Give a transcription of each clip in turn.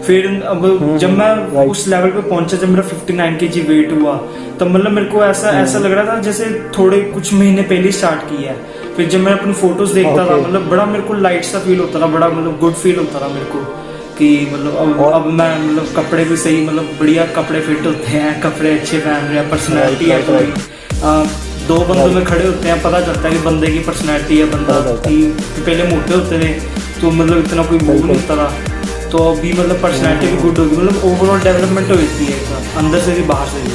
फिर अब जब मैं उस लेवल पे पहुंचा, जब मेरा 59 kg वेट हुआ, तब मतलब मेरे को ऐसा लग रहा था जैसे थोड़े कुछ महीने पहले स्टार्ट किया है। फिर जब मैं अपनी फोटोज देखता था, मतलब बड़ा मेरे को लाइट सा फील होता था, बड़ा मतलब गुड फील होता था मेरे को कि मतलब अब मैं मतलब कपड़े भी सही, मतलब बढ़िया कपड़े फिट होते हैं, कपड़े अच्छे पहन रहे हैं, पर्सनैलिटी है पूरी। दो बंदों में खड़े होते हैं, पता चलता है कि बंदे की पर्सनैलिटी है। बंदा कि पहले मोटे होते थे तो मतलब इतना कोई मूव नहीं होता था, तो अभी मतलब पर्सनैलिटी भी गुड होगी, मतलब ओवरऑल डेवलपमेंट हो जाती है अंदर से भी बाहर से भी।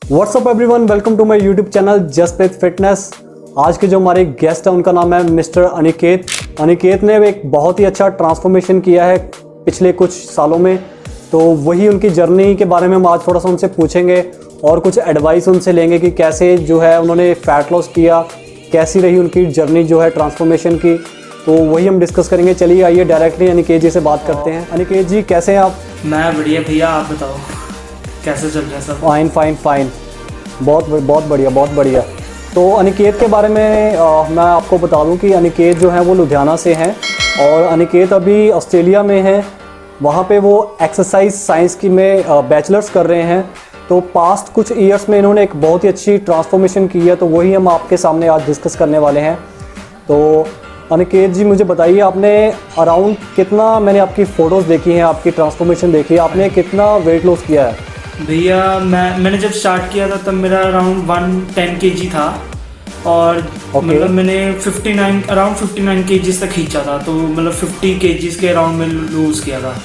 What's up everyone, welcome to my YouTube channel Jaspreet fitness. आज के जो हमारे गेस्ट हैं उनका नाम है मिस्टर अनिकेत। अनिकेत ने एक बहुत ही अच्छा ट्रांसफॉर्मेशन किया है पिछले कुछ सालों में, तो वही उनकी जर्नी के बारे में हम आज थोड़ा सा उनसे पूछेंगे और कुछ एडवाइस उनसे लेंगे कि कैसे जो है उन्होंने फैट लॉस किया, कैसी रही उनकी जर्नी जो है ट्रांसफॉर्मेशन की, तो वही हम डिस्कस करेंगे। चलिए आइए डायरेक्टली अनिकेत जी से बात करते हैं। अनिकेत जी कैसे हैं आप? मैं बढ़िया भैया, आप बताओ कैसे चल रहा है सब? फाइन फाइन फाइन, बहुत बढ़िया बहुत बढ़िया। तो अनिकेत के बारे में मैं आपको बता दूं कि अनिकेत जो है वो लुधियाना से हैं और अनिकेत अभी ऑस्ट्रेलिया में है। वहाँ पे वो एक्सरसाइज साइंस की में बैचलर्स कर रहे हैं। तो पास्ट कुछ ईयर्स में इन्होंने एक बहुत ही अच्छी ट्रांसफॉर्मेशन की है, तो वही हम आपके सामने आज डिस्कस करने वाले हैं। तो अनिकेत जी मुझे बताइए, आपने अराउंड कितना, मैंने आपकी फ़ोटोज़ देखी हैं, आपकी ट्रांसफॉर्मेशन देखी है, आपने कितना वेट लॉस किया है? भैया मैंने जब स्टार्ट किया था तब मेरा अराउंड 110 kg था और मतलब मैंने अराउंड 59 kg तक खींचा था, तो मतलब 50 kg के अराउंड में लूज किया था।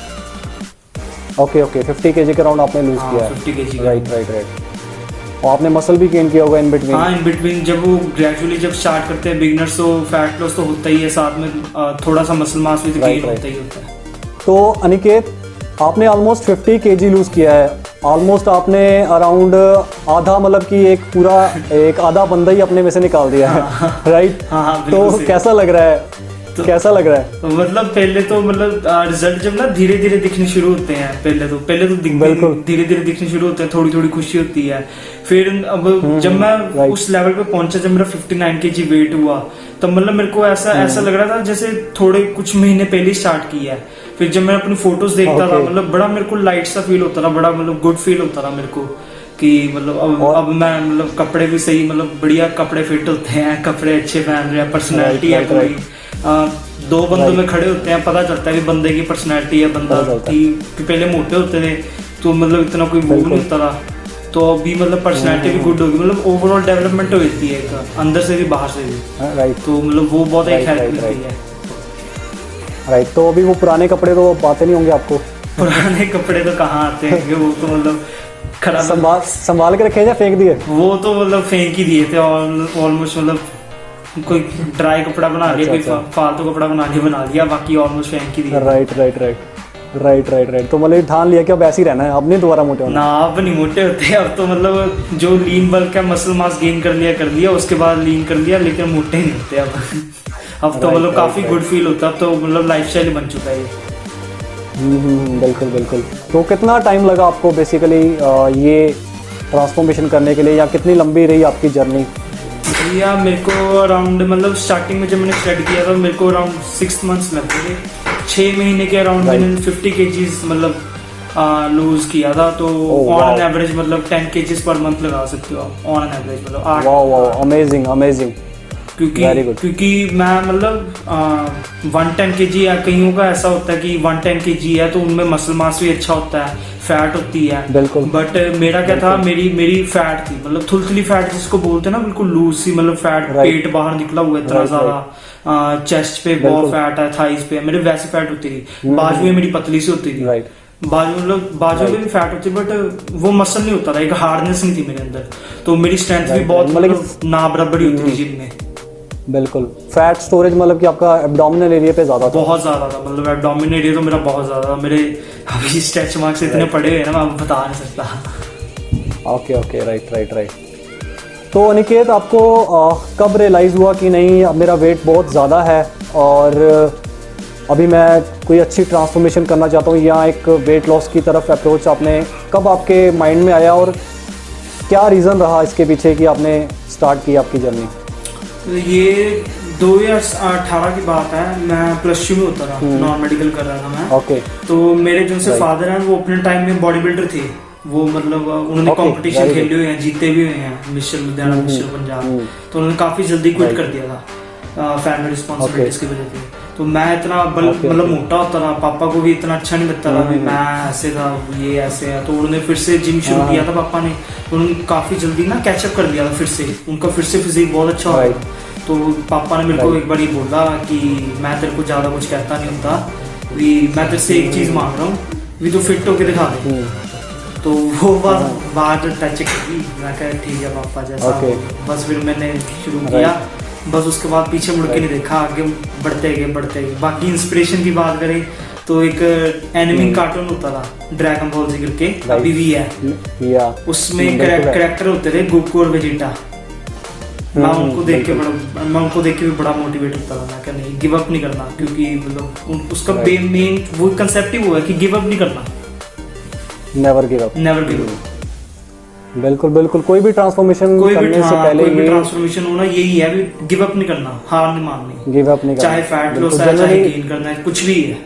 ओके 50 kg के अराउंड आपने लूज किया है। 50 kg राइट। और आपने मसल भी गेन किया होगा इन बिटवीन? हाँ, इन बिटवीन जब वो ग्रेजुअली जब स्टार्ट करते हैं बिगिनर्स, तो फैट लॉस तो होता ही है, साथ में थोड़ा सा मसल मास भी गेन होता ही होता है। तो अनिकेत, आपने ऑलमोस्ट 50 kg लूज किया है। ऑलमोस्ट आपने अराउंड आधा, मतलब कि एक आधा बंदा ही अपने में से निकाल दिया है। राइट। तो कैसा लग रहा है? कैसा लग रहा है? तो मतलब पहले तो मतलब रिजल्ट जब ना धीरे धीरे दिखने शुरू होते हैं, पहले तो धीरे धीरे दिखने शुरू होते हैं, थोड़ी थोड़ी खुशी होती है। फिर अब जब मैं उस लेवल पे पहुंचा, जब मेरा 59 kg वेट हुआ, तब मतलब मेरे को ऐसा लग रहा था जैसे थोड़े कुछ महीने पहले स्टार्ट किया है। फिर जब मैं अपनी फोटोज देखता था, मतलब बड़ा मेरे को लाइट सा फील होता था, बड़ा मतलब गुड फील होता था मेरे को कि मतलब अब मैं मतलब कपड़े भी सही, मतलब बढ़िया कपड़े फिट होते हैं, कपड़े अच्छे पहन रहे हैं, पर्सनैलिटी है पूरी। दो बंदों में खड़े होते हैं, पता चलता है कि बंदे की पर्सनैलिटी है। बंदा कि पहले मोटे होते थे तो मतलब इतना कोई मूव नहीं होता था, तो अभी मतलब पर्सनैलिटी भी गुड होगी, मतलब ओवरऑल डेवलपमेंट हो जाती है अंदर से भी बाहर से भी। राइट। तो मतलब वो बहुत एक हेल्प मिलती है। राइट। तो अभी वो पुराने कपड़े तो बातें नहीं होंगे आपको? पुराने कपड़े तो कहाँ आते हैं, वो तो मतलब खराब संभाल के रखे या फेंक दिए? वो तो मतलब फेंक ही दिए थे ऑलमोस्ट, मतलब कोई ड्राई कपड़ा बना लिया, कोई फालतू कपड़ा बना लिया, बाकी ऑलमोस्ट फेंक ही दिया। राइट। तो मतलब ठान लिया कि अब ऐसे ही रहना है, अब नहीं दोबारा मोटे होना? ना, अब नहीं मोटे होते, अब तो मतलब जो लीन बल्क है, मसल मास गेन कर लिया, उसके बाद लीन कर लिया, लेकिन मोटे नहीं होते अब तो मतलब काफी गुड फील होता है, अब तो मतलब लाइफस्टाइल बन चुका है ये। बिल्कुल। तो कितना टाइम लगा आपको बेसिकली ये ट्रांसफॉर्मेशन करने के लिए, या कितनी लंबी रही आपकी जर्नी? या मेरे को अराउंड मतलब स्टार्टिंग में जब मैंने स्टार्ट किया था, मेरे को अराउंड 6 months लग गए। 6 महीने के अराउंड मैंने 50 kg मतलब लूज किया था। तो ऑन एन एवरेज मतलब 10 kg पर मंथ लगा सकते हो आप, ऑन एन एवरेज मतलब 8। वाह, अमेजिंग। क्योंकि मैं मतलब 110 kg या कईयों का ऐसा होता है कि 110 kg है तो उनमें मसल मास भी अच्छा होता है, फैट होती है। बिल्कुल। बट मेरा क्या था, मेरी फैट थी, मतलब थुलथुली फैट जिसको बोलते हैं ना, बिल्कुल लूज सी, मतलब फैट पेट बाहर निकला हुआ है इतना ज्यादा, चेस्ट पे बहुत फैट है, थाइस पे मेरे वैसी फैट होती थी, बाजू में मेरी पतली सी होती थी, बाजू में भी फैट होती, बट वो मसल नहीं होता था, एक हार्डनेस नहीं थी मेरे अंदर, तो मेरी स्ट्रेंथ भी बहुत मतलब ना बराबर होती थी जिम में। बिल्कुल। फैट स्टोरेज मतलब कि आपका एब्डोमिनल एरिया पे ज्यादा था? बहुत ज्यादा था, मतलब एब्डोमिनल एरिया तो मेरा बहुत ज्यादा था। मेरे अभी स्ट्रेच मार्क्स इतने पड़े हुए हैं ना, मैं बता नहीं सकता। ओके। राइट। तो अनिकेत, आपको कब रियलाइज़ हुआ कि नहीं अब मेरा वेट बहुत ज़्यादा है और अभी मैं कोई अच्छी ट्रांसफॉर्मेशन करना चाहता हूँ, या एक वेट लॉस की तरफ अप्रोच आपने कब आपके माइंड में आया, और क्या रीज़न रहा इसके पीछे कि आपने स्टार्ट की आपकी जर्नी? तो ये 2018 की बात है, मैं +2 में होता रहा, नॉन मेडिकल कर रहा था मैं। ओके। तो मेरे जो से फादर हैं वो अपने टाइम में बॉडी बिल्डर थे। वो मतलब उन्होंने कंपटीशन खेले हुए हैं, जीते भी हुए हैं, मिस्टर लुधियाना, मिस्टर पंजाब। तो उन्होंने काफी जल्दी क्विट कर दिया था फैमिली रिस्पॉन्सिबिलिटीज की वजह से। तो मैं इतना मतलब मोटा होता रहा, पापा को भी इतना अच्छा नहीं लगता था, मैं ऐसे था, ये ऐसे है। तो उन्होंने फिर से जिम शुरू किया था पापा ने। उन्होंने काफी जल्दी ना कैचअप कर लिया था, फिर से उनका फिर से फिजिक बहुत अच्छा हो गया। तो पापा ने मेरे को एक बार ये बोला कि मैं तेरे को ज्यादा कुछ कहता नहीं होता, मैं तेरे से एक चीज मांग रहा हूँ, भी तो फिट होके दिखा दे। तो वो बात टच की, मैं कहा ठीक है पापा जैसा। बस फिर मैंने शुरू किया, बस उसके बाद पीछे मुड़ के नहीं देखा, आगे बढ़ते गए। बाकी इंस्पिरेशन की बात करें तो एक एनिमी कार्टून होता था ड्रैगन बॉल जी करके, अभी भी है। उसमें कैरेक्टर होते थे गोकू और वेजिटा। मैं उनको देख के भी बड़ा मोटिवेट होता था। मैं कहा नहीं, गिव अप नहीं करना, क्योंकि मतलब उसका मेन वो कंसेप्ट ही वो है कि गिव अप नहीं करना, नेवर गिव अप। बिल्कुल बिल्कुल, कोई भी ट्रांसफॉर्मेशन करने से पहले ये ट्रांसफॉर्मेशन होना यही है, भी गिव अप नहीं करना, हार नहीं माननी, गिव अप नहीं करना, चाहे फैट लॉस है, चाहे गेन करना है, कुछ भी है।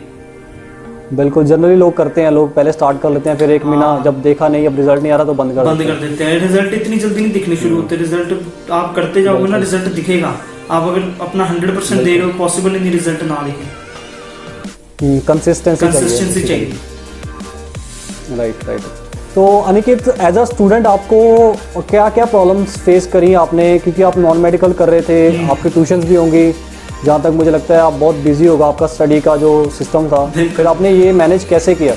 बिल्कुल, जनरली लोग करते हैं, लोग पहले स्टार्ट कर लेते हैं, फिर एक महीना जब देखा नहीं, अब रिजल्ट नहीं आ रहा तो बंद कर देते हैं। रिजल्ट इतनी जल्दी नहीं दिखने शुरू होते, रिजल्ट आप करते जाओगे ना, रिजल्ट दिखेगा। आप अगर अपना 100% दे रहे हो, पॉसिबल नहीं रिजल्ट ना दिखे। कंसिस्टेंसी चाहिए। राइट। तो अनिकेत, एज अ स्टूडेंट आपको क्या क्या प्रॉब्लम्स फेस करी आपने, क्योंकि आप नॉन मेडिकल कर रहे थे, आपके ट्यूशंस भी होंगी, जहाँ तक मुझे लगता है आप बहुत बिजी होगा, आपका स्टडी का जो सिस्टम था, फिर आपने ये मैनेज कैसे किया?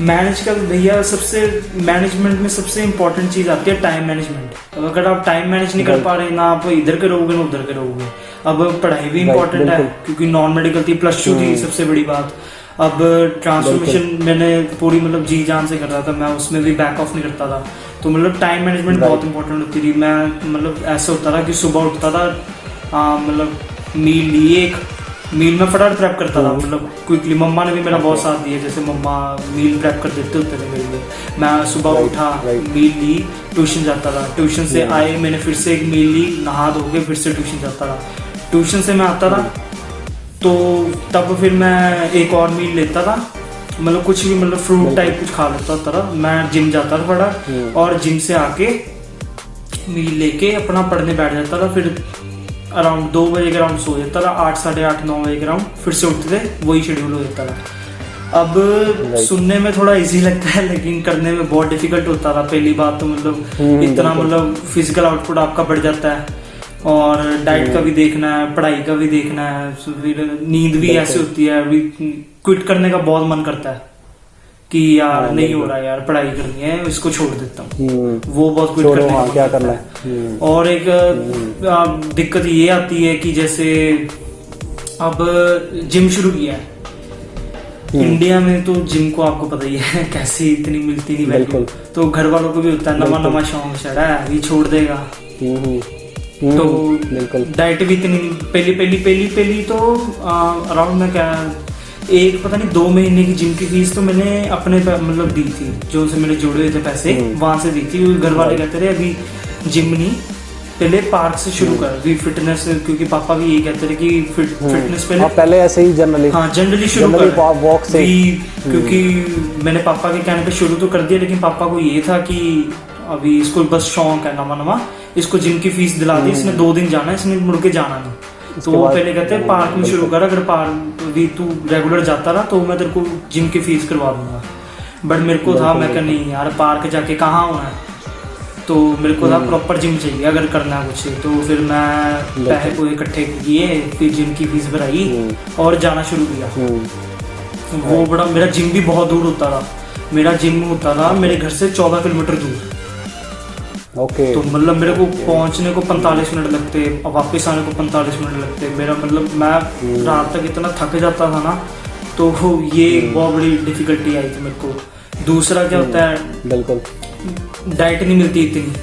मैनेज कर भैया, सबसे मैनेजमेंट में सबसे इम्पोर्टेंट चीज़ आती है टाइम मैनेजमेंट। अगर आप टाइम मैनेज नहीं कर पा रहे, ना आप इधर करोगे ना उधर करोगे। अब पढ़ाई भी इम्पोर्टेंट है, क्योंकि नॉन मेडिकल थी, +2 थी, सबसे बड़ी बात। अब ट्रांसफॉर्मेशन मैंने पूरी मतलब जी जान से कर रहा था, मैं उसमें भी बैक ऑफ नहीं करता था। तो मतलब टाइम मैनेजमेंट बहुत इंपॉर्टेंट होती थी। मैं मतलब ऐसा होता था कि सुबह उठता था, मतलब मील लिए, एक मील में फटाफट प्रेप करता था, मतलब क्विकली। मम्मा ने भी मेरा बहुत साथ दिया, जैसे मम्मा मील प्रेप कर देते होते थे मेरे लिए। मैं सुबह उठा, मील ली, ट्यूशन जाता था, ट्यूशन से आए मैंने फिर से एक मील ली, नहा धो के फिर से ट्यूशन जाता था। ट्यूशन से मैं आता था तो तब फिर मैं एक और मील लेता था, मतलब कुछ भी, मतलब फ्रूट टाइप कुछ खा लेता था। मैं जिम जाता था बड़ा, और जिम से आके मील लेके अपना पढ़ने बैठ जाता था। फिर अराउंड 2 बजे के अराउंड सो जाता था, 8, साढ़े 8, 9 बजे के अराउंड फिर से उठते थे, वही शेड्यूल हो जाता था। अब सुनने में थोड़ा इजी लगता है, लेकिन करने में बहुत डिफिकल्ट होता था। पहली बात तो मतलब इतना मतलब फिजिकल आउटपुट आपका बढ़ जाता है, और डाइट का भी देखना है, पढ़ाई का भी देखना है, फिर नींद भी ऐसे होती है। अभी क्विट करने का बहुत मन करता है कि यार नहीं हो रहा यार, पढ़ाई करनी है, इसको छोड़ देता हूँ, वो बहुत क्विट करने का क्या करना है। और एक दिक्कत ये आती है कि जैसे अब जिम शुरू किया है इंडिया में, तो जिम को आपको पता ही है कैसी इतनी मिलती नहीं वैल्यू। तो घर वालों को भी होता है, नवा शौक चढ़ा है, ये छोड़ देगा। तो डाइट भी इतनी पहली तो अराउंड में क्या, एक पता नहीं 2 महीने की जिम की फीस तो मैंने अपने मतलब दी थी, जो से मेरे जोड़े हुए थे पैसे, वहां से दी थी। घर वाले कहते रहे अभी जिम नहीं, पहले पार्क से शुरू कर, अभी फिटनेस, क्योंकि पापा भी यही कहते रहे कि फिटनेस पहले ऐसे ही जनरली शुरू कर वॉक से, क्योंकि मैंने पापा के कहने पे शुरू तो कर दिया, लेकिन पापा को ये था कि अभी इसको बस शौक है नवा, इसको जिम की फीस दिला दी, इसने 2 दिन जाना है, इसने मुड़ के जाना नहीं। तो वो पहले कहते हैं पार्क में शुरू कर, अगर पार्क भी तू रेगुलर जाता रहा तो मैं तेरे को जिम की फीस करवा दूंगा। बट मेरे को था, मैं कहा नहीं यार, पार्क जाके कहाँ होना है, तो मेरे को था प्रॉपर जिम चाहिए अगर करना है कुछ। तो फिर मैं पैसे को इकट्ठे किए, फिर जिम की फीस भराई और जाना शुरू किया। वो बड़ा, मेरा जिम भी बहुत दूर होता था, मेरा जिम होता था मेरे घर से 14 किलोमीटर दूर। तो मतलब मेरे को पहुंचने को 45 मिनट लगते, और वापस आने को 45 मिनट लगते। मेरा मतलब मैं रात तक इतना थक जाता था ना, तो ये बहुत बड़ी डिफिकल्टी आई थी मेरे को। दूसरा क्या होता है, बिल्कुल डाइट नहीं मिलती इतनी,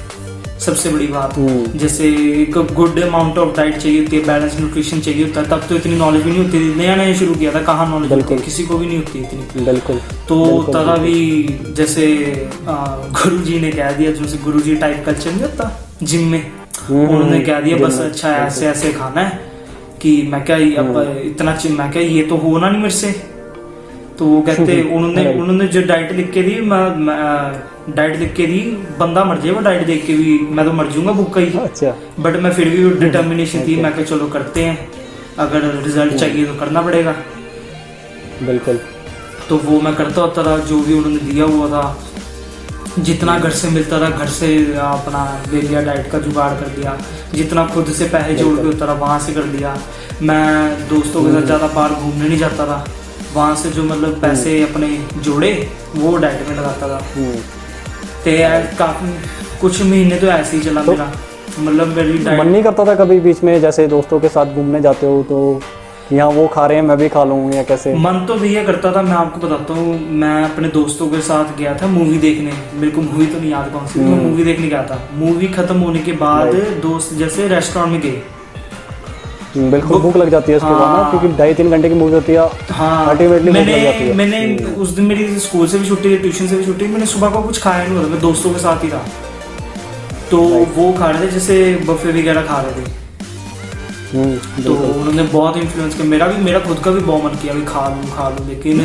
सबसे बड़ी बात। जैसे एक गुड अमाउंट ऑफ डाइट चाहिए होती है, बैलेंस न्यूट्रिशन चाहिए होता है, तब तो इतनी नॉलेज भी नहीं होती थी। नया शुरू किया था, कहाँ नॉलेज होती है, किसी को भी नहीं होती इतनी। बिल्कुल। तो तथा भी जैसे गुरुजी ने कह दिया, जैसे गुरुजी टाइप कल्चर नहीं होता जिम में, उन्होंने कह दिया बस अच्छा ऐसे ऐसे खाना है कि मैं क्या अब इतना मैं क्या ये तो होना नहीं मेरे से। तो वो कहते उन्होंने जो डाइट लिख के दी, मैं डाइट लिख के दी, बंदा मर जाए वो डाइट देख के भी, मैं तो मर जाऊंगा भूखा ही। अच्छा। बट मैं फिर भी डिटर्मिनेशन थी, मैं कहा चलो करते हैं, अगर रिजल्ट चाहिए तो करना पड़ेगा। बिल्कुल। तो वो मैं करता होता रहा, जो भी उन्होंने दिया हुआ था, जितना घर से मिलता था घर से अपना ले लिया, डाइट का जुगाड़ कर दिया, जितना खुद से पैसे जोड़ के होता रहा वहाँ से कर लिया। मैं दोस्तों के साथ ज़्यादा बाहर घूमने नहीं जाता था, वहाँ से जो मतलब पैसे अपने जोड़े वो डाइट में लगाता था। तो काफ़ी कुछ महीने तो ऐसे ही चला मेरा, मतलब मेरी डाइट। मन नहीं करता था कभी बीच में, जैसे दोस्तों के साथ घूमने जाते हो तो यहाँ वो खा रहे हैं मैं भी खा लूँ, या कैसे? मन तो भैया करता था, मैं आपको बताता हूँ। मैं अपने दोस्तों के साथ गया था मूवी देखने, मेरे को मूवी तो नहीं याद कौन सी, मैं मूवी देखने गया था। मूवी खत्म होने के बाद दोस्त जैसे रेस्टोरेंट में गए, बिल्कुल भूख लग जाती है उसके बाद ना, क्योंकि 2.5-3 घंटे की मूवी होती है। हाँ, मैंने उस दिन मेरी स्कूल से भी छुट्टी थी, ट्यूशन से भी छुट्टी, मैंने सुबह को कुछ खाया नहीं होता, मैं दोस्तों के साथ ही था। तो वो खा रहे थे जैसे बफे वगैरह खा रहे थे, तो उन्होंने बहुत इन्फ्लुएंस किया। मेरा खुद का भी बहुत मन किया भी खा लूँ, लेकिन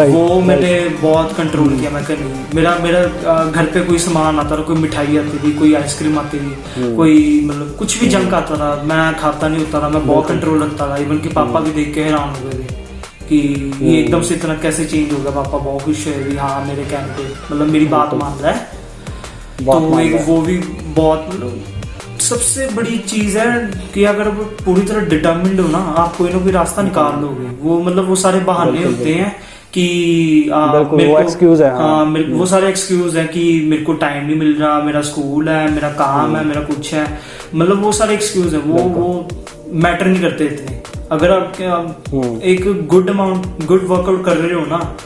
वो मैंने बहुत कंट्रोल किया। मैं नहीं, मेरा घर पे कोई सामान आता था, कोई मिठाई आती थी, कोई आइसक्रीम आती थी, कोई मतलब कुछ भी जंक आता था, मैं खाता नहीं होता था, मैं बहुत कंट्रोल रखता था। इवन कि पापा भी देख के हैरान हो गए थे कि ये एकदम से इतना कैसे चेंज हो गया। पापा बहुत खुश है, हाँ मेरे कहने पे मतलब मेरी बात मान रहा है। तो वो भी बहुत मतलब सबसे बड़ी चीज है कि अगर वो पूरी तरह डिटर्मिन्ड हो ना, आप कोई ना कोई रास्ता निकाल लोगे। वो मतलब वो सारे बहाने होते हैं कि वो एक्सक्यूज है। हाँ, वो सारे एक्सक्यूज है कि मेरे को टाइम नहीं मिल रहा, मेरा स्कूल है, मेरा काम है, मेरा कुछ है, मतलब वो सारे एक्सक्यूज है। वो मैटर नहीं करते इतने। अगर आप एक गुड वर्कआउट कर रहे हो ना,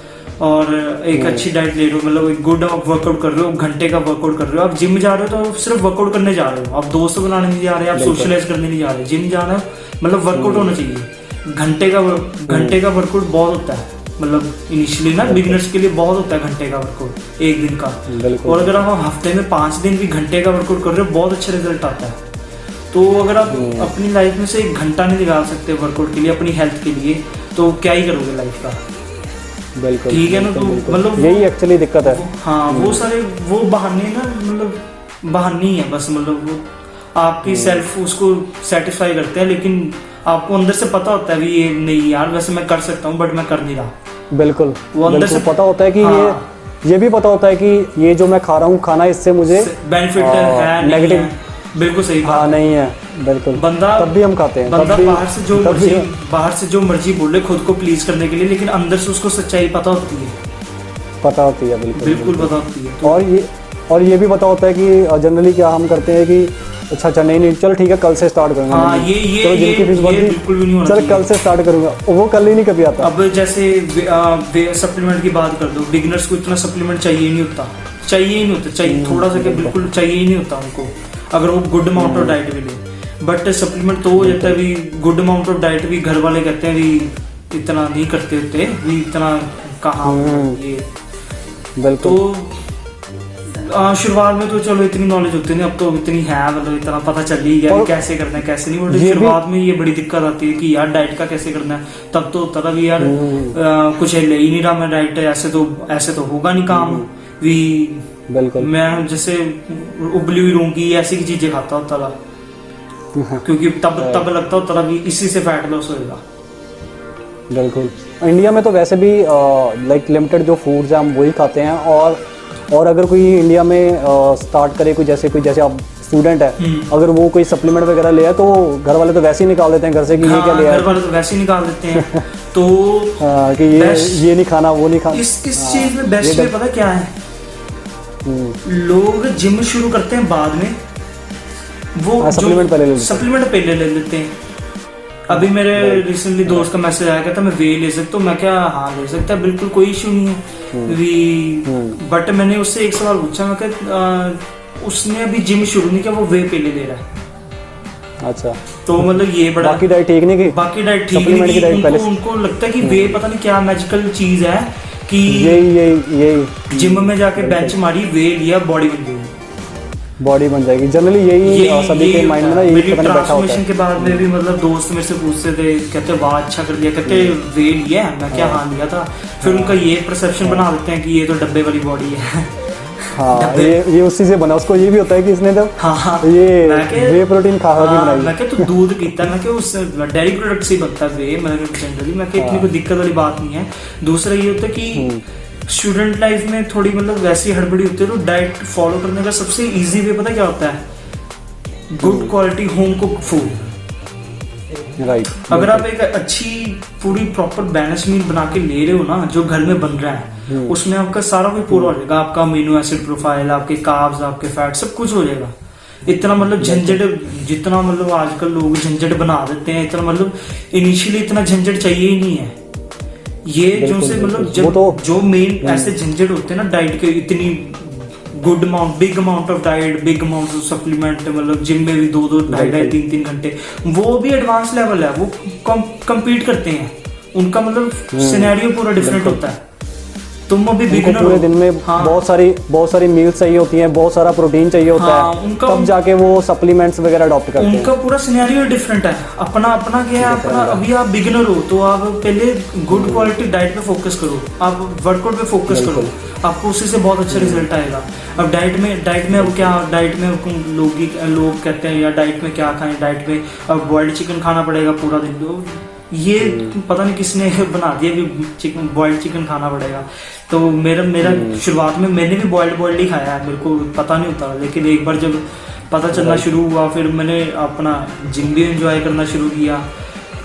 और एक अच्छी डाइट ले रहे हो, मतलब एक गुड वर्कआउट कर रहे हो, घंटे का वर्कआउट कर रहे हो, आप जिम जा रहे हो तो सिर्फ वर्कआउट करने जा रहे हो, आप दोस्त बनाने नहीं जा रहे, आप सोशलाइज करने नहीं जा रहे, जिम जा रहे हो मतलब वर्कआउट होना चाहिए। घंटे का वर्कआउट बहुत होता है, मतलब इनिशियली ना बिगिनर्स के लिए बहुत होता है घंटे का वर्कआउट एक दिन का। और अगर आप हफ्ते में 5 दिन भी घंटे का वर्कआउट कर रहे हो, बहुत अच्छा रिजल्ट आता है। तो अगर आप अपनी लाइफ में से 1 घंटा नहीं निकाल सकते वर्कआउट के लिए, अपनी हेल्थ के लिए, तो क्या ही करोगे लाइफ का? बिल्कुल, ठीक है ना। तो मतलब यही एक्चुअली दिक्कत है। हाँ, वो सारे वो बहाने ना, मतलब बहाने ही है बस, मतलब वो आपकी सेल्फ उसको सेटिस्फाई करते हैं, लेकिन आपको अंदर से पता होता है भी ये नहीं यार, वैसे मैं कर सकता हूँ बट मैं कर नहीं रहा। बिल्कुल, वो अंदर से पता होता है कि ये भी पता होता है कि ये जो मैं खा रहा हूँ खाना, इससे मुझे बेनिफिट है, नेगेटिव। बिल्कुल सही बात नहीं है। बिल्कुल, बंदा तब भी हम खाते हैं, बंदा बाहर से जो मर्जी बोले खुद को प्लीज करने के लिए, लेकिन अंदर से उसको सच्चाई पता होती है। बिल्कुल पता होती है। और ये भी पता होता है कि जनरली क्या हम करते हैं कि अच्छा नहीं चल ठीक है कल से स्टार्ट करूंगा। हाँ, ये बिल्कुल भी नहीं होना चाहिए। कल से स्टार्ट करूंगा, वो कल ही नहीं कभी आता। अब जैसे सप्लीमेंट की बात कर दो, बिगिनर्स को इतना सप्लीमेंट चाहिए नहीं होता, चाहिए थोड़ा सा, बिल्कुल चाहिए ही नहीं होता उनको, अगर वो गुड अमाउंट ऑफ डाइट भी ले। बट सप्लीमेंट तो हो जाता है भी, गुड अमाउंट ऑफ डाइट भी घर वाले कहते हैं भी इतना नहीं करते होते भी, इतना कहाँ ये। बिल्कुल। तो शुरुआत में तो चलो इतनी नॉलेज होती नहीं, अब तो इतनी है, मतलब इतना पता चल ही गया कैसे करना है कैसे नहीं। बट शुरुआत में ये बड़ी दिक्कत आती है कि यार डाइट का कैसे करना है। तब तो होता था भी यार कुछ ले ही नहीं रहा मैं डाइट, ऐसे तो होगा नहीं काम भी। बिल्कुल, मैं जैसे उबली हुई रोंगी ऐसी की चीजें खाता होता था, क्योंकि तब लगता होता था भी इसी से फैट लॉस होएगा। बिल्कुल, इंडिया में तो वैसे भी लाइक लिमिटेड जो फूड्स हैं हम वही खाते हैं। और अगर कोई इंडिया में स्टार्ट करे कोई जैसे आप स्टूडेंट है, अगर वो कोई सप्लीमेंट वगैरह ले आए तो घर वाले तो वैसे ही निकाल देते हैं घर से कि ये क्या ले आए। घर वाले तो वैसे ही निकाल देते हैं। तो कि ये नहीं खाना, वो नहीं खाना। इस चीज में बेस्ट वे पता क्या है, लोग जिम शुरू करते हैं बाद में, वो सप्लीमेंट पहले ले लेते हैं। अभी मेरे रिसेंटली दोस्त का मैसेज आया, कहता मैं वे ले सकता हूँ, मैं क्या हाँ ले सकता है, बिल्कुल कोई इशू नहीं है। बट मैंने उससे एक सवाल पूछा, मैं क्या उसने अभी जिम शुरू नहीं किया, वो वे पहले ले रहा है। अच्छा, तो मतलब ये बड़ा बाकी डाइट ठीक नहीं की, बाकी डाइट ठीक नहीं की, उनको लगता है कि वे पता नहीं क्या मैजिकल चीज है कि यही जिम में जाके बेंच मारी, वे लिया, बॉडी बन गई। बॉडी बन जाएगी। जनरली यही सभी के माइंड में ना यही पता नहीं बैठा होता ट्रांसफॉर्मेशन है। के बाद में भी मतलब दोस्त मेरे से पूछते थे, कहते वाह अच्छा कर दिया, कहते वे लिया है, मैं क्या हाँ लिया था। फिर उनका ये परसेप्शन बना देते हैं कि ये तो डब्बे वाली बॉडी है। हाँ, ये उसी से बना। उसको ये भी होता है कि इसने तो हाँ ये मैं के- वे प्रोटीन खा के हाँ, बनाई। मैं क्या तू दूध पीता, मैं क्या उस डेयरी प्रोडक्ट से ही बनता है वे, मैं जनरली मैं क्या इतनी कोई दिक्कत वाली बात नहीं है। दूसरा ये होता है कि स्टूडेंट लाइफ में थोड़ी मतलब वैसी हड़बड़ी होती है, तो डाइट फॉलो करने का सबसे इजी वे पता क्या होता है? Good quality home cook food. Right. अगर आप एक अच्छी पूरी प्रॉपर बैलेंस मील बना के ले रहे हो ना, जो घर में बन रहा है, उसमें आपका सारा कुछ पूरा हो जाएगा। आपका अमीनो एसिड प्रोफाइल, आपके कार्ब्स, आपके फैट, सब कुछ हो जाएगा। इतना मतलब झंझट, जितना मतलब आजकल लोग झंझट बना देते हैं, इतना मतलब इनिशियली इतना झंझट चाहिए ही नहीं है। ये जो से मतलब जो मेन ऐसे झंझट होते हैं ना डाइट के, इतनी good amount, big amount of diet, big amount of supplement, मतलब जिम में भी 2-2, 2.5-2, 3-3 घंटे, वो भी एडवांस लेवल है। वो कम्पीट करते हैं, उनका मतलब सिनेरियो पूरा डिफरेंट होता है। तुम अभी बिगिनर पूरे दिन में बहुत सारी मील्स चाहिए होती हैं, बहुत सारा प्रोटीन चाहिए होता है, तब जाके वो सप्लीमेंट्स वगैरह अडॉप्ट करते हैं। उनका पूरा सिनेरियो डिफरेंट है। अपना क्या है, अपना अभी आप बिगिनर हो तो आप पहले गुड क्वालिटी डाइट पे फोकस करो, आप वर्कआउट पे फोकस करो, आपको उसी से बहुत अच्छा रिजल्ट आएगा। अब डाइट में अब क्या, डाइट में लोग कहते हैं यार डाइट में क्या खाएं, डाइट में अब बॉइल्ड चिकन खाना पड़ेगा पूरा दिन। तो ये पता नहीं किसने बना दिया कि बॉइल्ड चिकन खाना पड़ेगा। तो मेरा शुरुआत में मैंने भी बॉइल्ड ही खाया है, मेरे को पता नहीं होता, लेकिन एक बार जब पता चलना शुरू हुआ, फिर मैंने अपना जिम भी एंजॉय करना शुरू किया,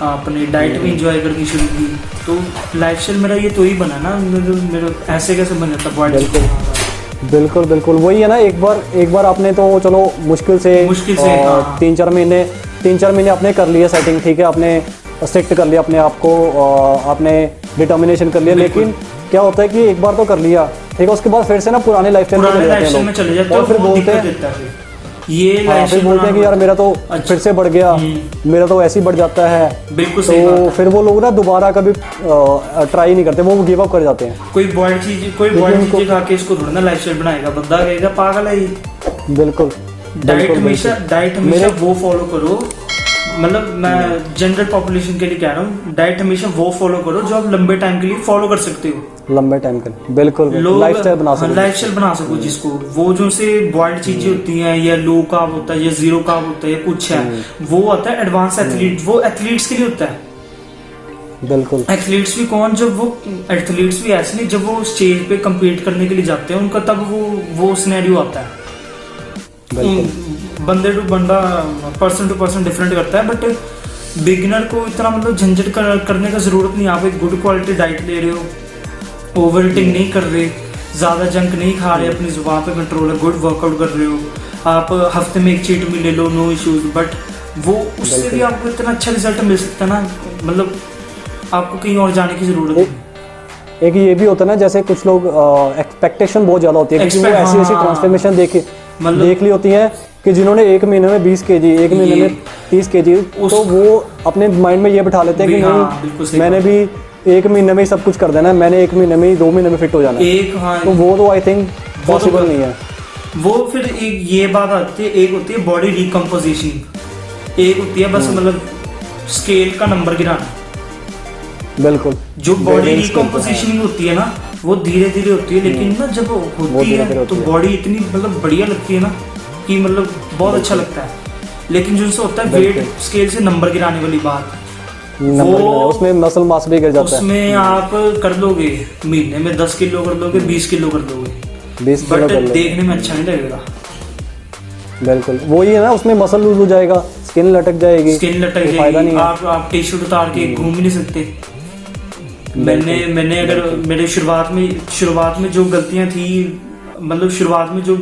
अपनी डाइट भी एंजॉय करनी शुरू की। तो लाइफस्टाइल मेरा ये तो ही बना ना, मेरा ऐसे कैसे बन जाता बॉइल्ड। बिल्कुल वही है ना। एक बार आपने तो चलो मुश्किल से 3-4 महीने आपने कर लिया सेटिंग, ठीक है, आपने सेट कर लिया अपने आप को, आपने डिटर्मिनेशन कर लिया। लेकिन क्या होता है कि एक बार तो कर लिया, ठीक है, उसके बाद फिर से ना पुराने लाइफस्टाइल में चले जाते हैं और फिर बोलते हैं फिर बोलते हैं कि यार मेरा तो फिर से बढ़ गया, मेरा तो ऐसे ही बढ़ जाता है। बिल्कुल तो फिर वो लोग ना दोबारा कभी ट्राई नहीं करते, वो गिव अप कर जाते हैं। कोई बॉइल्ड चीज खा के इसको थोड़ा ना लाइफस्टाइल बनाएगा, बंदा कहेगा पागल है ये। बिल्कुल। डाइट हमेशा वो फॉलो करो, मतलब मैं जनरल पॉपुलेशन के लिए कह रहा हूँ, डाइट हमेशा वो फॉलो करो जो आप लंबे टाइम के लिए फॉलो कर सकते हो। लंबे टाइम के लिए बिल्कुल लाइफस्टाइल बना सको जिसको, वो जो से बॉइल्ड चीजें होती हैं, या लो कार्ब होता है, या जीरो कार्ब होता है, या कुछ है, वो आता है एडवांस एथलीट, वो एथलीट्स के लिए होता है। बिल्कुल। एथलीट्स भी कौन, जब वो एथलीट्स भी ऐसे नहीं, जब वो स्टेज पे कम्पीट करने के लिए जाते हैं, उनका तब वो सिनेरियो आता है। बंदे टू बंदा, पर्सन टू पर्सन डिफरेंट करता है, बट बिगिनर को इतना मतलब झंझट करने का जरूरत नहीं। आप एक गुड क्वालिटी डाइट ले रहे हो, ओवर ईटिंग नहीं कर रहे, ज़्यादा जंक नहीं खा रहे, अपनी जुबान पे कंट्रोल है, गुड वर्कआउट कर रहे हो, आप हफ्ते में एक चीट मील ले लो, नो इश्यूज। बट वो उससे भी आपको इतना अच्छा रिजल्ट मिल सकता है ना, मतलब आपको कहीं और जाने की जरूरत नहीं। एक ये भी होता है ना, जैसे कुछ लोग एक्सपेक्टेशन बहुत ज़्यादा होती है, क्योंकि वो ऐसी ट्रांसफॉर्मेशन देख ली होती है कि जिन्होंने एक महीने में 20 kg, एक महीने में 30 kg, तो वो अपने माइंड में ये बिठा लेते हैं कि नहीं, मैंने भी एक महीने में ही सब कुछ कर देना है, मैंने एक महीने में ही 2 महीने में फिट हो जाना है। तो वो तो आई थिंक पॉसिबल नहीं है। वो फिर एक ये बात आती है, एक होती है बॉडी रिकम्पोजिशन, एक होती है बस मतलब स्केल का नंबर गिराना। बिल्कुल। जो बॉडी रिकम्पोजिशनिंग होती है ना, वो धीरे धीरे होती है, लेकिन ना जब होती है तो बॉडी इतनी मतलब बढ़िया लगती है ना कि मतलब बहुत अच्छा लगता है। लेकिन जिनसे होता है वेट स्केल से नंबर गिराने वाली बात, वो उसमें मसल मास भी गिर जाता है। उसमें आप कर लोगे महीने में 10 किलो कर लोगे, 20 किलो कर लोगे, 20 किलो बट देखने में अच्छा नहीं लगेगा। बिल्कुल वही है ना, उसमें मसल लूज हो जाएगा, स्किन लटक जाएगी, फायदा नहीं। आप टी शर्ट उतार के घूम ही नहीं सकते। मैंने अगर मेरे शुरुआत में जो गलतियां थी, मतलब शुरुआत में जो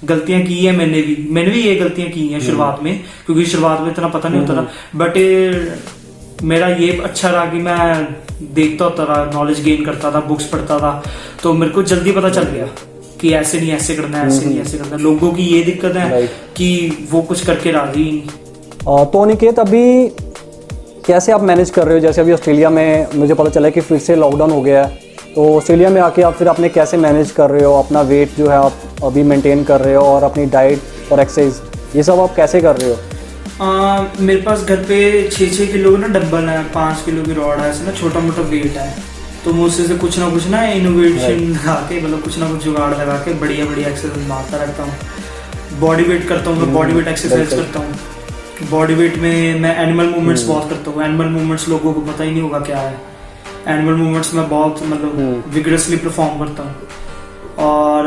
गलतियां की है, मैंने भी ये गलतियां की हैं शुरुआत में, क्योंकि शुरुआत में इतना पता नहीं होता था। बट मेरा ये अच्छा रहा कि मैं देखता होता रहा, नॉलेज गेन करता था, बुक्स पढ़ता था, तो मेरे को जल्दी पता चल गया कि ऐसे नहीं ऐसे करना है, ऐसे नहीं ऐसे करना है। लोगों की ये दिक्कत है कि वो कुछ करके राजी ही नहीं। तो अनिकेत, अभी कैसे आप मैनेज कर रहे हो? जैसे अभी ऑस्ट्रेलिया में मुझे पता चला कि फिर से लॉकडाउन हो गया है, तो ऑस्ट्रेलिया में आके आप फिर आपने कैसे मैनेज कर रहे हो अपना वेट जो है, आप अभी मेंटेन कर रहे हो, और अपनी डाइट और एक्सरसाइज ये सब आप कैसे कर रहे हो? मेरे पास घर पे 6-6 किलो ना डंबल है, 5 किलो की रॉड है, ऐसे ना छोटा मोटा वेट है, तो मैं उससे से कुछ ना इनोवेशन लगा के, मतलब कुछ ना कुछ जुगाड़ लगा के बढ़िया एक्सरसाइज मारता रहता हूँ। बॉडी वेट करता हूँ मैं, बॉडी वेट एक्सरसाइज करता हूँ। बॉडी वेट में मैं एनिमल मूवमेंट्स बहुत करता हूँ। एनिमल मूवमेंट्स लोगों को पता ही नहीं होगा क्या है। एनिमल मूवमेंट्स में बहुत मतलब विगरसली परफॉर्म करता हूँ। और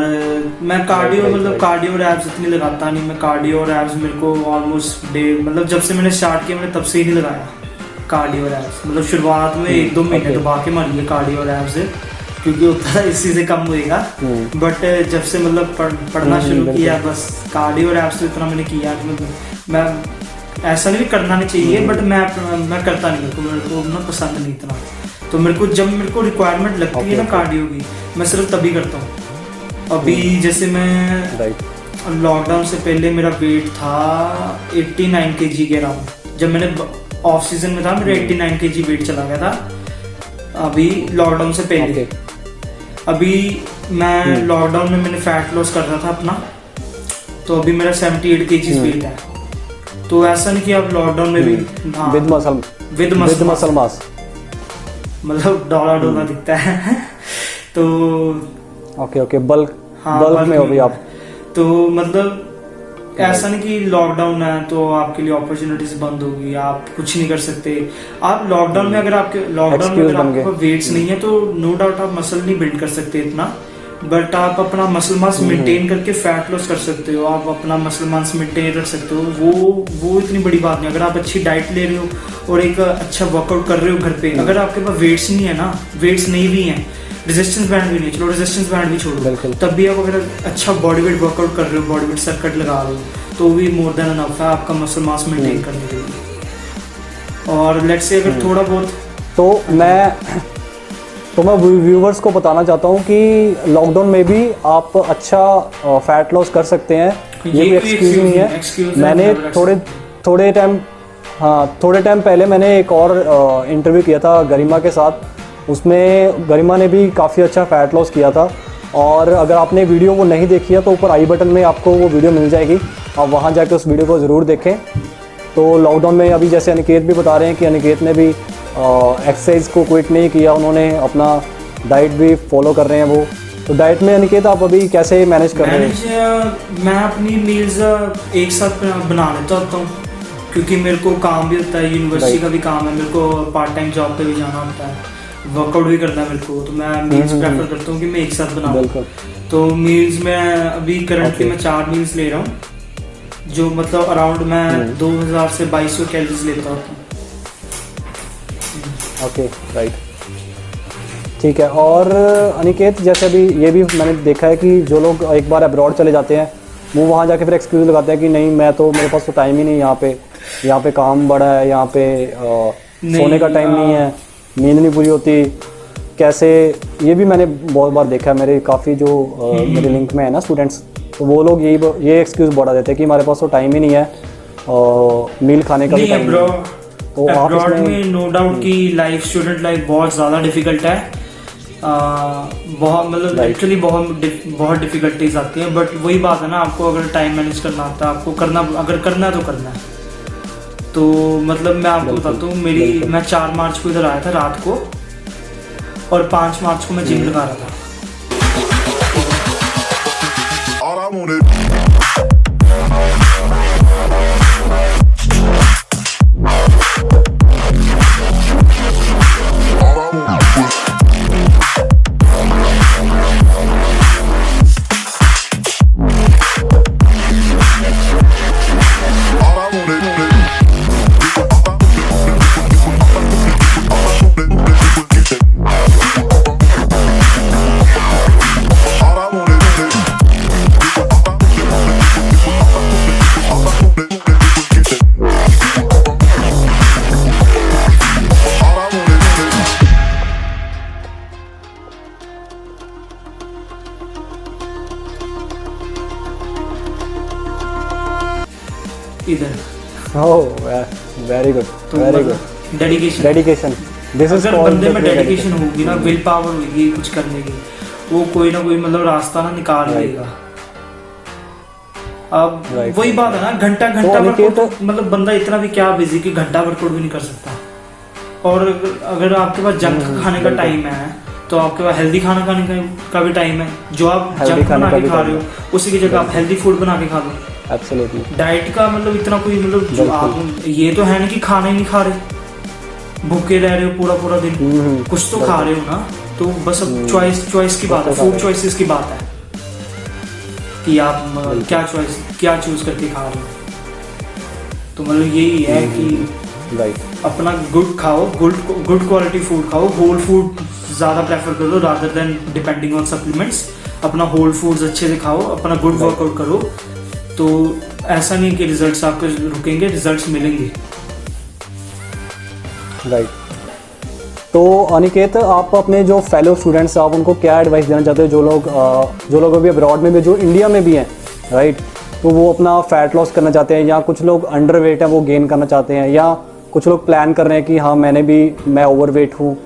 मैं कार्डियो मतलब कार्डियो और एब्स इतनी लगाता नहीं। मैं कार्डियो और एब्स मेरे को ऑलमोस्ट मतलब जब से मैंने स्टार्ट किया मैंने तब से ही नहीं लगाया कार्डियो और एब्स। मतलब शुरुआत में 1-2 महीने दबा के मार लिए कार्डियो और एब्स से, क्योंकि उतना इसी से कम होएगा। बट जब से मतलब पढ़ना शुरू किया, बस कार्डियो और एब्स तो इतना मैंने किया कि मैं ऐसा नहीं करना नहीं चाहिए, बट मैं करता नहीं, मेरे को ना पसंद नहीं इतना। तो जब मेरे को रिक्वायरमेंट लगती है ना कार्डियो की, मैं सिर्फ तभी करता हूँ। अभी जैसे मैं लॉकडाउन से पहले मेरा वेट था 89 kg के अराउंड। जब मैंने ऑफ सीजन में था मेरा 89 kg वेट चला गया था अभी लॉकडाउन से पहले। अभी मैं लॉकडाउन में मैंने फैट लॉस कर रहा था अपना, तो अभी मेरा 78 kg वेट है। तो ऐसा नहीं कि आप लॉकडाउन में भी विद मसल मास मतलब डोला दिखता है। तो ओके बल्क में हो भी आप। तो मतलब ऐसा नहीं कि लॉकडाउन है तो आपके लिए अपॉर्चुनिटीज बंद होगी, आप कुछ नहीं कर सकते। आप लॉकडाउन में अगर आपके वेट्स नहीं है तो नो डाउट आप मसल नहीं बिल्ड कर सकते इतना, बट आप अपना मसल मास मेंटेन करके फैट लॉस कर सकते हो। आप अपना मसल मास मेंटेन रख सकते हो। वो इतनी बड़ी बात नहीं। अगर आप अच्छी डाइट ले रहे हो और एक अच्छा वर्कआउट कर रहे हो घर पे, अगर आपके पास वेट्स नहीं है ना, वेट्स नहीं भी हैं, रेजिस्टेंस बैंड भी नहीं, चलो रेजिस्टेंस बैंड भी छोड़ो, तब भी आप अगर अच्छा बॉडी वेट वर्कआउट कर रहे हो, बॉडी वेट सर्किट लगा रहे हो, तो भी मोर देन एनफ है आपका मसल मास मेंटेन करने के लिए। और लेट्स से अगर थोड़ा बहुत तो मैं व्यूवर्स को बताना चाहता हूँ कि लॉकडाउन में भी आप अच्छा फैट लॉस कर सकते हैं। ये भी एक्सक्यूज नहीं है। मैंने थोड़े टाइम पहले मैंने एक और इंटरव्यू किया था गरिमा के साथ। उसमें गरिमा ने भी काफ़ी अच्छा फैट लॉस किया था। और अगर आपने वीडियो वो नहीं देखी है तो ऊपर आई बटन में आपको वो वीडियो मिल जाएगी, आप वहाँ जाकर उस वीडियो को ज़रूर देखें। तो लॉकडाउन में अभी जैसे अनिकेत भी बता रहे हैं कि अनिकेत ने भी एक्सरसाइज को क्विट नहीं किया, उन्होंने अपना डाइट भी फॉलो कर रहे हैं वो। तो डाइट में अनिकेत आप अभी कैसे मैनेज कर रहे हैं? मैं अपनी मील्स एक साथ बना लेता होता हूँ, क्योंकि मेरे को काम भी होता है, यूनिवर्सिटी का भी काम है, मेरे को पार्ट टाइम जॉब पे भी जाना होता है, वर्कआउट भी करना है मेरे को। तो मैं मील्स प्रेफर करता हूँ कि मैं एक साथ बनाऊँ। तो मील्स में अभी करंटली मैं 4 मील्स ले रहा हूँ, जो मतलब अराउंड मैं 2000 से 2200 कैलोरीज लेता हूँ। ओके राइट, ठीक है। और अनिकेत जैसे अभी ये भी मैंने देखा है कि जो लोग एक बार अब्रॉड चले जाते हैं वो वहाँ जाके फिर एक्सक्यूज लगाते हैं कि नहीं मेरे पास तो टाइम ही नहीं, यहाँ पे काम बड़ा है, यहाँ पे सोने का टाइम नहीं है, नींद नहीं पूरी होती, कैसे। ये भी मैंने बहुत बार देखा है, मेरे काफ़ी जो मेरे लिंक में है ना स्टूडेंट्स, तो वो लोग ये एक्सक्यूज़ बढ़ा देते हैं कि हमारे पास तो टाइम ही नहीं है, मील खाने का भी टाइम नहीं है। तो अब्रॉड में नो डाउट की लाइफ, स्टूडेंट लाइफ बहुत ज़्यादा डिफिकल्ट है। बहुत मतलब लिटरली बहुत डिफिकल्टीज आती हैं। बट वही बात है ना, आपको अगर टाइम मैनेज करना आता है, आपको अगर करना है तो करना है। तो मतलब मैं आपको बताता हूँ, मैं 4 मार्च को इधर आया था रात को, और 5 मार्च को मैं जिम लगा रहा था। इधर very good dedication. This is called बंदे में डेडिकेशन होगी ना, विल पावर होगी कुछ करने की, वो कोई ना कोई मतलब रास्ता ना निकाल लेगा। अब Right. वही बात है ना, घंटा तो घंटा अनिकेत- वर्कआउट, मतलब बंदा इतना भी क्या बिजी कि घंटा वर्कआउट भी नहीं कर सकता। और अगर आपके पास जंक खाने का टाइम है तो आपके पास हेल्दी खाना खाने का भी टाइम है। जो आप Healthy जंक खाने बना का के भी खा time रहे हो उसी की जगह आप हेल्दी फूड बना के खा लो। एब्सोल्युटली। डाइट का मतलब इतना कोई मतलब जो आप ये तो है नहीं कि खाना ही नहीं खा रहे, भूखे रह रहे हो पूरा पूरा दिन, कुछ तो खा रहे हो ना। तो बस अब चॉइस की बात है, फूड चॉइसेस की बात है कि आप क्या चूज करके खा रहे हो। तो मतलब यही है कि राइट। अपना गुड खाओ, गुड क्वालिटी फूड खाओ, होल फूड ज़्यादा प्रेफर करो rather than depending on supplements. अपना होल फूड्स अच्छे से खाओ, अपना गुड वर्कआउट करो, तो ऐसा नहीं कि रिजल्ट्स आपके रुकेंगे, रिजल्ट्स मिलेंगे। राइट। तो अनिकेत, आप अपने जो फेलो स्टूडेंट्स आप उनको क्या एडवाइस देना चाहते हो, जो लोग अभी अब्रॉड में भी, जो इंडिया में भी हैं, राइट, तो वो अपना फैट लॉस करना चाहते हैं, या कुछ लोग अंडर वेट हैं वो गेन करना चाहते हैं, या कुछ लोग प्लान कर रहे हैं कि हाँ मैं ओवर वेट हूँ,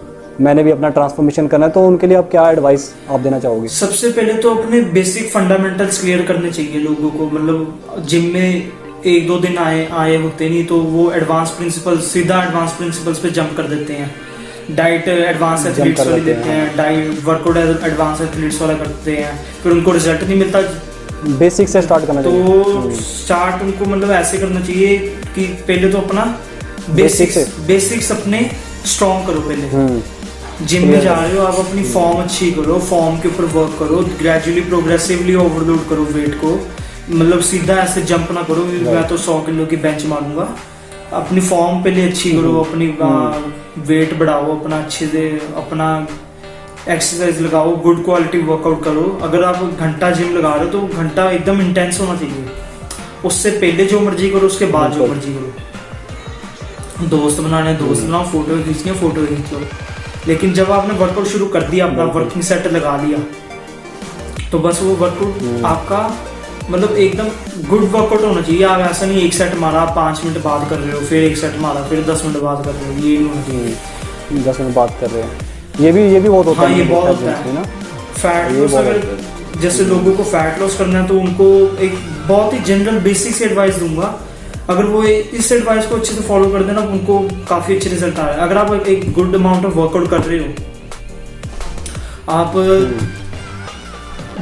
मैंने भी अपना ट्रांसफॉर्मेशन करना है, तो उनके लिए आप क्या एडवाइस आप देना चाहोगे? सबसे पहले तो अपने बेसिक फंडामेंटल्स क्लियर करने चाहिए लोगों को। मतलब जिम में 1-2 दिन आए होते नहीं तो वो सीधा एडवांस प्रिंसिपल्स पे जंप कर देते हैं। डाइट एडवांस एथलीट्स वाली देते हैं, डाइट वर्कआउट एडवांस एथलीट्स वाला करते हैं, फिर उनको रिजल्ट नहीं मिलता। बेसिक से स्टार्ट करना चाहिए। तो स्टार्ट उनको मतलब ऐसे करना चाहिए कि पहले तो अपना बेसिक्स अपने स्ट्रॉन्ग करो। पहले जिम में जा रहे हो आप, अपनी फॉर्म अच्छी करो, फॉर्म के ऊपर वर्क करो, ग्रेजुअली प्रोग्रेसिवली ओवरलोड करो वेट को। मतलब सीधा ऐसे जंप ना करो मैं तो 100 किलो की बेंच मारूंगा। अपनी फॉर्म पहले अच्छी करो, अपनी वेट बढ़ाओ, अपना अच्छे से अपना एक्सरसाइज लगाओ, गुड क्वालिटी वर्कआउट करो। अगर आप घंटा जिम लगा रहे हो तो घंटा एकदम इंटेंस होना चाहिए। उससे पहले जो मर्जी करो, उसके बाद जो मर्जी करो। दोस्त बनाने दोस्त बनाओ, फोटो खींचनी है फोटो खींच लो। लेकिन जब आपने वर्कआउट शुरू कर दिया, अपना वर्किंग सेट लगा लिया, तो बस वो वर्कआउट आपका मतलब एकदम गुड वर्कआउट होना चाहिए। आप ऐसा नहीं एक सेट मारा 5 मिनट बाद कर रहे हो, फिर एक सेट मारा फिर 10 मिनट बाद कर रहे हो, ये नहीं होना चाहिए। 10 मिनट बात कर रहे हैं, ये भी बहुत होता है। हाँ, ये बहुत होता है ना। फैट लॉस, अगर जैसे लोगों को फैट लॉस करना है तो उनको एक बहुत ही जनरल बेसिक से एडवाइस दूंगा। अगर वो इस एडवाइस को अच्छे से फॉलो कर देना, उनको काफी अच्छे रिजल्ट आ रहे हैं। अगर आप एक गुड अमाउंट ऑफ वर्कआउट कर रहे हो, आप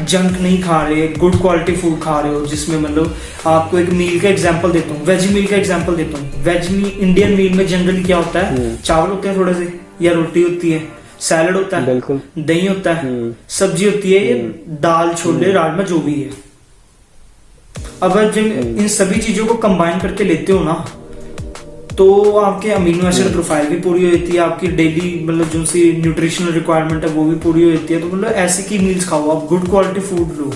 जंक नहीं खा रहे, गुड क्वालिटी फूड खा रहे हो, जिसमें मतलब आपको एक मील का एग्जांपल देता हूँ, वेज मील का एग्जांपल देता हूँ। वेज मील, इंडियन मील में जनरली क्या होता है, चावल होते हैं थोड़े से, या रोटी होती है, सैलड होता है, बिल्कुल, दही होता है, सब्जी होती है, ये दाल छोले राजमा जो भी है। अब जब इन सभी चीजों को कंबाइन करके लेते हो ना, तो आपके अमीनो एसिड प्रोफाइल भी पूरी होती है, आपकी डेली मतलब जो सी न्यूट्रिशनल रिक्वायरमेंट है वो भी पूरी होती है। तो मतलब ऐसे की मील्स खाओ, आप गुड क्वालिटी फूड लो।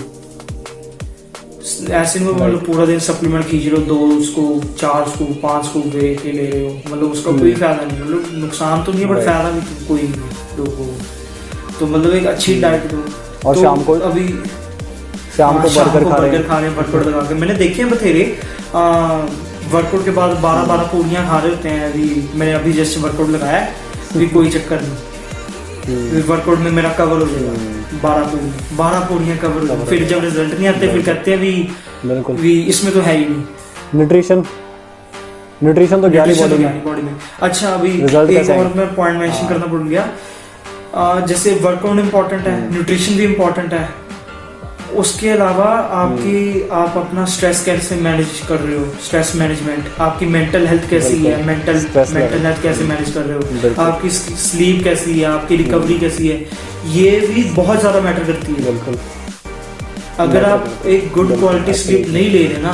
ऐसे में मतलब पूरा दिन सप्लीमेंट खींच रहे हो, 2 स्कूप 4 स्कूप 5 स्कूप वे के ले रहे हो, मतलब उसका कोई फायदा नहीं। मतलब नुकसान तो नहीं है बट फायदा भी कोई नहीं लोगों को। तो मतलब एक अच्छी डाइट दो। और तो शाम को बर्गर खा रहे हैं वर्कआउट लगा के। मैंने देखे हैं बथेरे वर्कआउट के बाद 12 पूरियां खा रहे होते हैं। अभी मैंने अभी जस्ट वर्कआउट लगाया है, अभी कोई चक्कर नहीं, वर्कआउट में मेरा कवर हो जाएगा। 12 पूरियां कवर हो जाएगा। फिर जब रिजल्ट नहीं आते फिर कहते हैं भी इसमें तो है ही नहीं न्यूट्रिशन तो बॉडी में। अच्छा, अभी एक और मैं पॉइंट मेंशन करना भूल गया। जैसे वर्कआउट इम्पोर्टेंट है, न्यूट्रिशन भी इम्पोर्टेंट है, उसके अलावा आप अपना स्ट्रेस कैसे मैनेज कर रहे हो, स्ट्रेस मैनेजमेंट, आपकी मेंटल हेल्थ कैसी है, मेंटल हेल्थ कैसे मैनेज कर रहे हो, आपकी स्लीप कैसी है, आपकी रिकवरी कैसी है, ये भी बहुत ज्यादा मैटर करती है। बिल्कुल। अगर आप एक गुड क्वालिटी स्लीप नहीं ले रहे ना,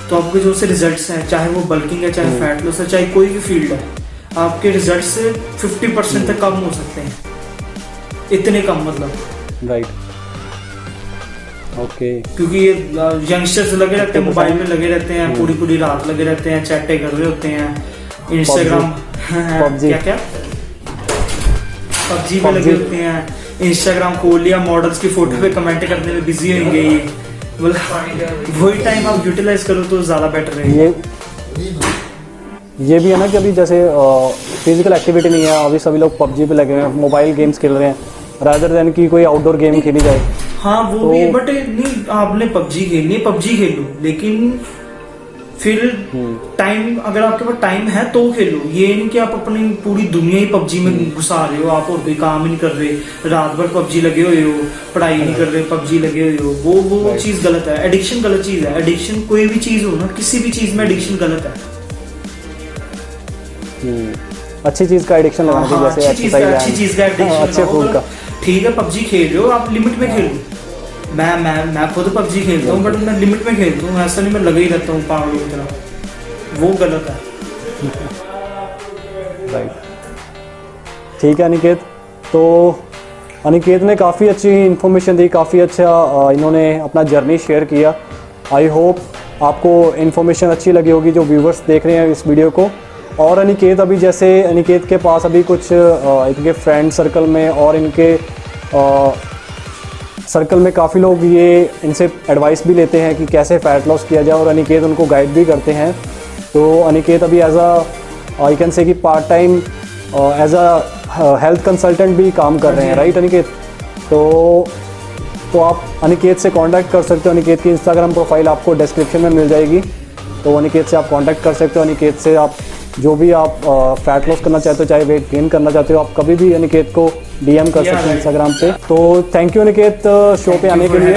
तो आपके जो से रिजल्ट्स हैं, चाहे वो बल्किंग है, चाहे फैट लॉस है, चाहे कोई भी फील्ड है, आपके रिजल्ट से 50% तक कम हो सकते हैं। इतने कम मतलब, राइट, ओके। क्योंकि ये यंगस्टर्स लगे रहते हैं, मोबाइल में लगे रहते हैं, पूरी रात लगे रहते हैं, चैटें कर रहे होते हैं, इंस्टाग्राम क्या पबजी में लगे होते हैं, इंस्टाग्राम खोल लिया, मॉडल्स की फोटो पे कमेंट करने में बिजी होंगे। ये मतलब वही टाइम आप यूटिलाइज करो तो ज्यादा बेटर रहेगा। ये भी है ना कि अभी जैसे फिजिकल एक्टिविटी नहीं है, अभी सभी लोग पबजी पे लगे हुए हैं, मोबाइल गेम्स खेल रहे हैं, रादर देन कि कोई आउटडोर गेम खेली जाए। हाँ वो तो- भी है, बट नहीं आपने पबजी खेलनी है पबजी खेलो, लेकिन फिर टाइम, अगर आपके पास टाइम है तो खेलो। ये नहीं कि आप अपनी पूरी दुनिया ही पबजी में घुसा रहे हो, आप और कोई काम ही नहीं कर रहे, रात भर पबजी लगे हुए हो, पढ़ाई नहीं कर रहे, पबजी लगे हुए हो, वो चीज गलत है। एडिक्शन गलत चीज है। एडिक्शन कोई भी चीज हो ना, किसी भी चीज में एडिक्शन गलत है। अच्छी चीज का एडिक्शन लगाना चाहिए, जैसे अच्छी चीज का एडिक्शन अच्छे फूड का। ठीक है पबजी खेल रहे हो आप, लिमिट में खेलो। मैं खुद पबजी खेलता हूँ, बट मैं लिमिट में खेलता हूँ, ऐसा नहीं मैं लगा ही रहता हूँ पागलों की तरह, वो गलत है। राइट, ठीक है अनिकेत। तो अनिकेत ने काफ़ी अच्छी इन्फॉर्मेशन दी, काफ़ी अच्छा इन्होंने अपना जर्नी शेयर किया। आई होप आपको इन्फॉर्मेशन अच्छी लगी होगी जो व्यूवर्स देख रहे हैं इस वीडियो को। और अनिकेत अभी जैसे अनिकेत के पास अभी कुछ इनके फ्रेंड सर्कल में और इनके सर्कल में काफ़ी लोग ये इनसे एडवाइस भी लेते हैं कि कैसे फ़ैट लॉस किया जाए, और अनिकेत उनको गाइड भी करते हैं। तो अनिकेत अभी एज आई कैन से कि part time as a health consultant भी काम कर रहे हैं, राइट अनिकेत? तो आप अनिकेत से कांटेक्ट कर सकते हो। अनिकेत की इंस्टाग्राम प्रोफाइल आपको डिस्क्रिप्शन में मिल जाएगी, तो अनिकेत से आप कांटेक्ट कर सकते हो। अनिकेत से आप जो भी आप फैट लॉस करना चाहते हो, चाहे वेट गेन करना चाहते हो, आप कभी भी अनिकेत को डीएम कर सकते हो इंस्टाग्राम पे। तो थैंक यू अनिकेत शो पे आने के लिए।